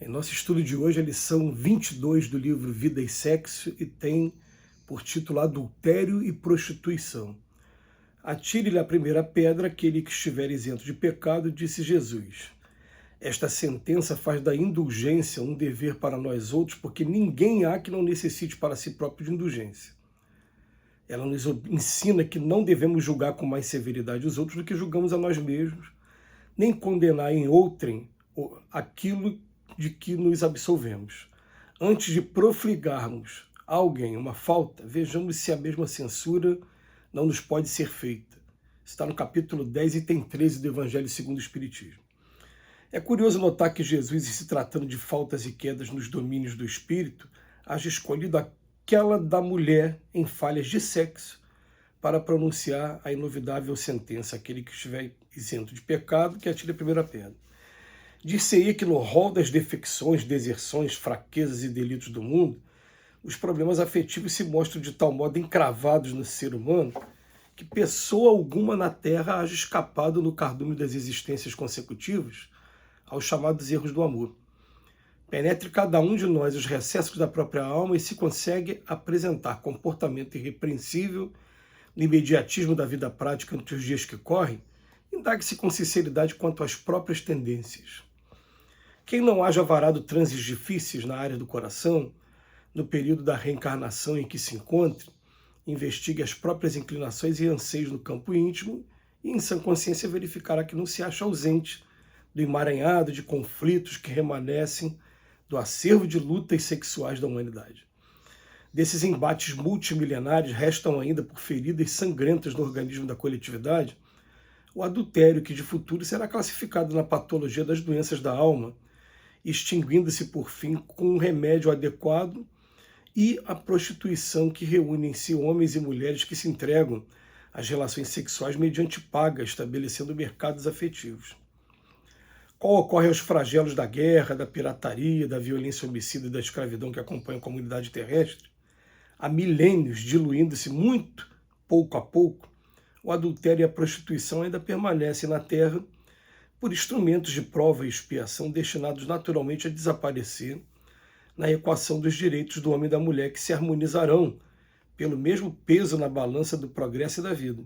Em nosso estudo de hoje, a lição 22 do livro Vida e Sexo e tem por título Adultério e Prostituição. Atire-lhe a primeira pedra aquele que estiver isento de pecado, disse Jesus. Esta sentença faz da indulgência um dever para nós outros, porque ninguém há que não necessite para si próprio de indulgência. Ela nos ensina que não devemos julgar com mais severidade os outros do que julgamos a nós mesmos, nem condenar em outrem aquilo de que nos absolvemos. Antes de profligarmos a alguém uma falta, vejamos se a mesma censura não nos pode ser feita. Está no capítulo 10, item 13 do Evangelho segundo o Espiritismo. É curioso notar que Jesus, em se tratando de faltas e quedas nos domínios do espírito, haja escolhido aquela da mulher em falhas de sexo para pronunciar a inovidável sentença: aquele que estiver isento de pecado, que atire a primeira pedra. Dir-se-ia que no rol das defecções, deserções, fraquezas e delitos do mundo, os problemas afetivos se mostram de tal modo encravados no ser humano que pessoa alguma na Terra haja escapado no cardume das existências consecutivas aos chamados erros do amor. Penetre cada um de nós os recessos da própria alma e se consegue apresentar comportamento irrepreensível no imediatismo da vida prática entre os dias que correm, indague-se com sinceridade quanto às próprias tendências. Quem não haja varado transes difíceis na área do coração, no período da reencarnação em que se encontre, investigue as próprias inclinações e anseios no campo íntimo e, em sã consciência, verificará que não se acha ausente do emaranhado de conflitos que remanescem do acervo de lutas sexuais da humanidade. Desses embates multimilenares restam ainda por feridas sangrentas no organismo da coletividade o adultério, que de futuro será classificado na patologia das doenças da alma, extinguindo-se por fim com um remédio adequado, e a prostituição, que reúne em si homens e mulheres que se entregam às relações sexuais mediante paga, estabelecendo mercados afetivos. Qual ocorre aos flagelos da guerra, da pirataria, da violência homicida e da escravidão que acompanham a comunidade terrestre? Há milênios, diluindo-se muito, pouco a pouco, o adultério e a prostituição ainda permanecem na Terra por instrumentos de prova e expiação destinados naturalmente a desaparecer na equação dos direitos do homem e da mulher, que se harmonizarão pelo mesmo peso na balança do progresso e da vida.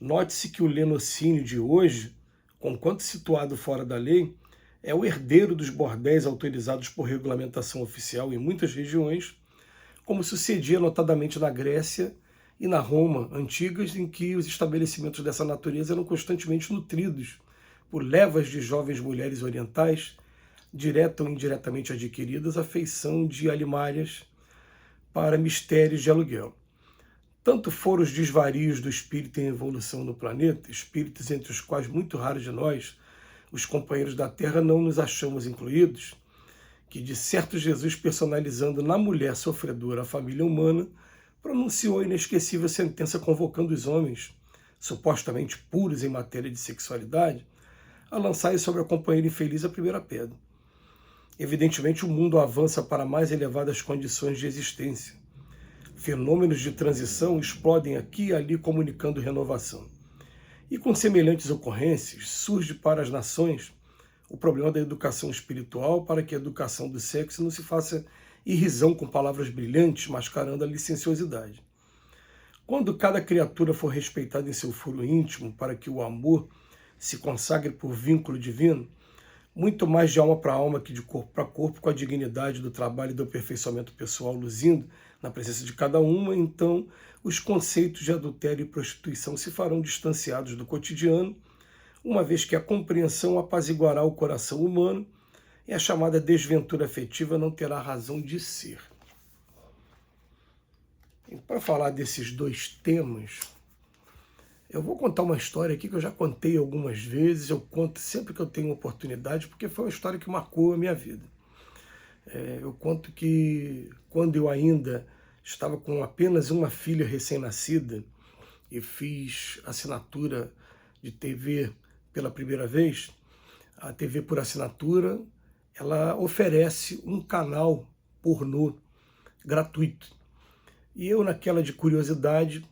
Note-se que o lenocínio de hoje, conquanto situado fora da lei, é o herdeiro dos bordéis autorizados por regulamentação oficial em muitas regiões, como sucedia notadamente na Grécia e na Roma antigas, em que os estabelecimentos dessa natureza eram constantemente nutridos por levas de jovens mulheres orientais, direta ou indiretamente adquiridas, à feição de alimárias para mistérios de aluguel. Tanto foram os desvarios do espírito em evolução no planeta, espíritos entre os quais muito raros de nós, os companheiros da Terra, não nos achamos incluídos, que de certo Jesus, personalizando na mulher sofredora a família humana, pronunciou a inesquecível sentença convocando os homens, supostamente puros em matéria de sexualidade, a lançarem sobre a companheira infeliz a primeira pedra. Evidentemente, o mundo avança para mais elevadas condições de existência. Fenômenos de transição explodem aqui e ali, comunicando renovação. E com semelhantes ocorrências, surge para as nações o problema da educação espiritual, para que a educação do sexo não se faça irrisão com palavras brilhantes, mascarando a licenciosidade. Quando cada criatura for respeitada em seu foro íntimo, para que o amor se consagre por vínculo divino, muito mais de alma para alma que de corpo para corpo, com a dignidade do trabalho e do aperfeiçoamento pessoal luzindo na presença de cada uma, então os conceitos de adultério e prostituição se farão distanciados do cotidiano, uma vez que a compreensão apaziguará o coração humano e a chamada desventura afetiva não terá razão de ser. E para falar desses dois temas, eu vou contar uma história aqui que eu já contei algumas vezes, eu conto sempre que eu tenho oportunidade, porque foi uma história que marcou a minha vida. Eu conto que quando eu ainda estava com apenas uma filha recém-nascida e fiz assinatura de TV pela primeira vez, a TV por assinatura, ela oferece um canal pornô gratuito. E eu, naquela de curiosidade,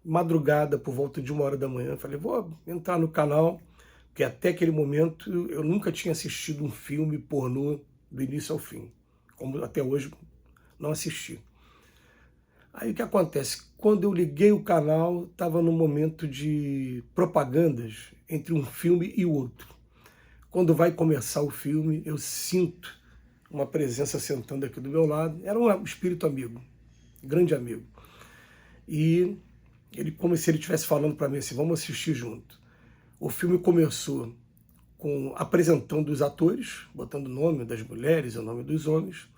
madrugada, por volta de 1h da manhã, falei, vou entrar no canal, porque até aquele momento eu nunca tinha assistido um filme pornô do início ao fim, como até hoje não assisti. Aí o que acontece? Quando eu liguei o canal, estava no momento de propagandas entre um filme e o outro. Quando vai começar o filme, eu sinto uma presença sentando aqui do meu lado. Era um espírito amigo, grande amigo. E ele, como se ele estivesse falando para mim assim, vamos assistir junto. O filme começou apresentando os atores, botando o nome das mulheres e o nome dos homens.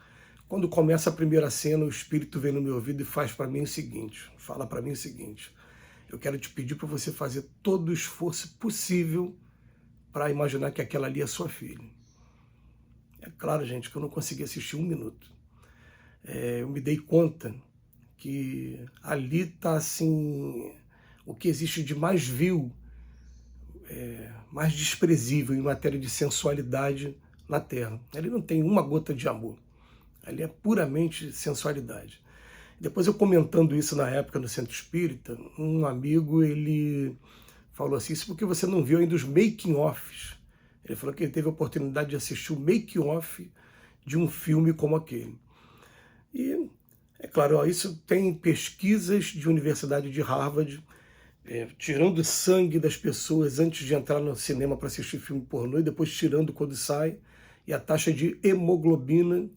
Quando começa a primeira cena, o espírito vem no meu ouvido e fala para mim o seguinte, eu quero te pedir para você fazer todo o esforço possível para imaginar que aquela ali é sua filha. É claro, gente, que eu não consegui assistir um minuto. Eu me dei conta que ali está assim, o que existe de mais vil, mais desprezível em matéria de sensualidade na Terra. Ali não tem uma gota de amor. Ali é puramente sensualidade. Depois eu comentando isso na época no Centro Espírita, um amigo, ele falou assim, isso porque você não viu ainda os making-offs. Ele falou que ele teve a oportunidade de assistir o making-off de um filme como aquele. E, é claro, ó, isso tem pesquisas de Universidade de Harvard, tirando sangue das pessoas antes de entrar no cinema para assistir filme pornô e depois tirando quando sai, e a taxa de imunoglobina,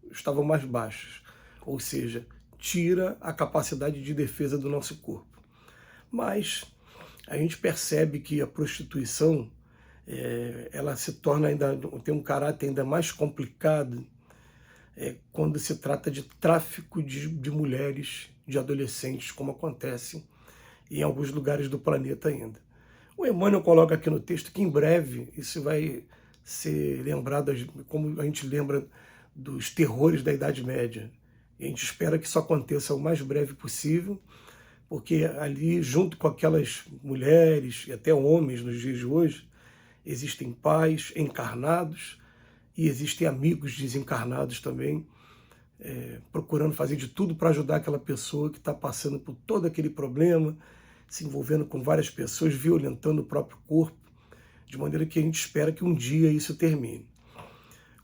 estavam mais baixas. Ou seja, tira a capacidade de defesa do nosso corpo. Mas a gente percebe que a prostituição ela se torna tem um caráter ainda mais complicado quando se trata de tráfico de mulheres, de adolescentes, como acontece em alguns lugares do planeta ainda. O Emmanuel coloca aqui no texto que em breve isso vai ser lembrado como a gente lembra dos terrores da Idade Média. E a gente espera que isso aconteça o mais breve possível, porque ali, junto com aquelas mulheres e até homens nos dias de hoje, existem pais encarnados e existem amigos desencarnados também, procurando fazer de tudo para ajudar aquela pessoa que está passando por todo aquele problema, se envolvendo com várias pessoas, violentando o próprio corpo, de maneira que a gente espera que um dia isso termine.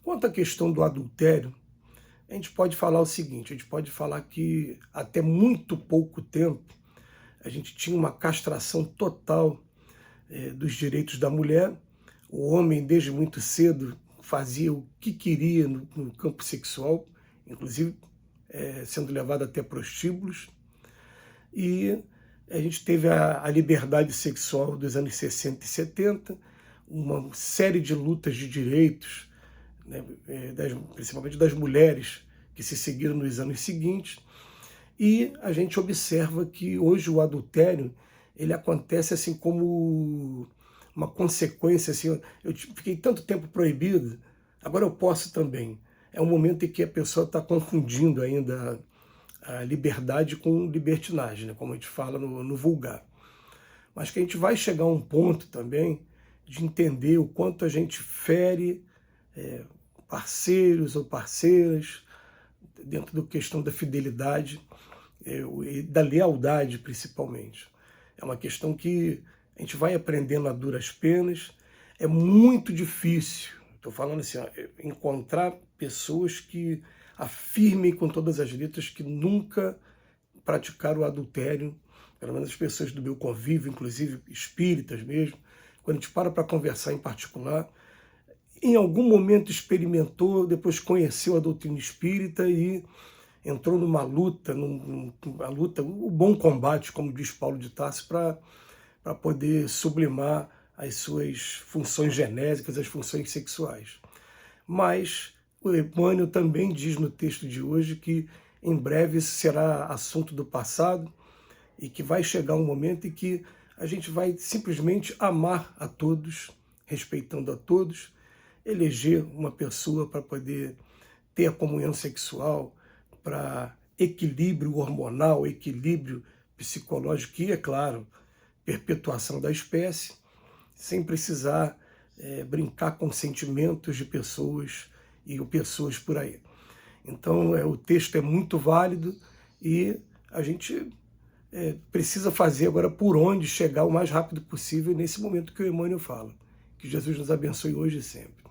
Quanto à questão do adultério, a gente pode falar o seguinte, a gente pode falar que até muito pouco tempo a gente tinha uma castração total dos direitos da mulher. O homem, desde muito cedo, fazia o que queria no campo sexual, inclusive sendo levado até prostíbulos. E a gente teve a liberdade sexual dos anos 60 e 70, uma série de lutas de direitos, né, principalmente das mulheres, que se seguiram nos anos seguintes. E a gente observa que hoje o adultério ele acontece assim como uma consequência. Assim, eu fiquei tanto tempo proibido, agora eu posso também. É um momento em que a pessoa está confundindo ainda a liberdade com libertinagem, né, como a gente fala no vulgar. Mas que a gente vai chegar a um ponto também de entender o quanto a gente fere parceiros ou parceiras dentro da questão da fidelidade e da lealdade, principalmente. É uma questão que a gente vai aprendendo a duras penas. É muito difícil, estou falando assim, encontrar pessoas que afirmem com todas as letras que nunca praticaram o adultério, pelo menos as pessoas do meu convívio, inclusive espíritas mesmo, quando a gente para conversar em particular, em algum momento experimentou, depois conheceu a doutrina espírita e entrou numa luta, o bom combate, como diz Paulo de Tarso, para poder sublimar as suas funções genésicas, as funções sexuais. Mas o Emmanuel também diz no texto de hoje que em breve isso será assunto do passado e que vai chegar um momento em que a gente vai simplesmente amar a todos, respeitando a todos, eleger uma pessoa para poder ter a comunhão sexual, para equilíbrio hormonal, equilíbrio psicológico e, é claro, perpetuação da espécie, sem precisar brincar com sentimentos de pessoas e pessoas por aí. Então, o texto é muito válido e a gente precisa fazer agora por onde chegar o mais rápido possível nesse momento que o Emmanuel fala, Que Jesus nos abençoe hoje e sempre.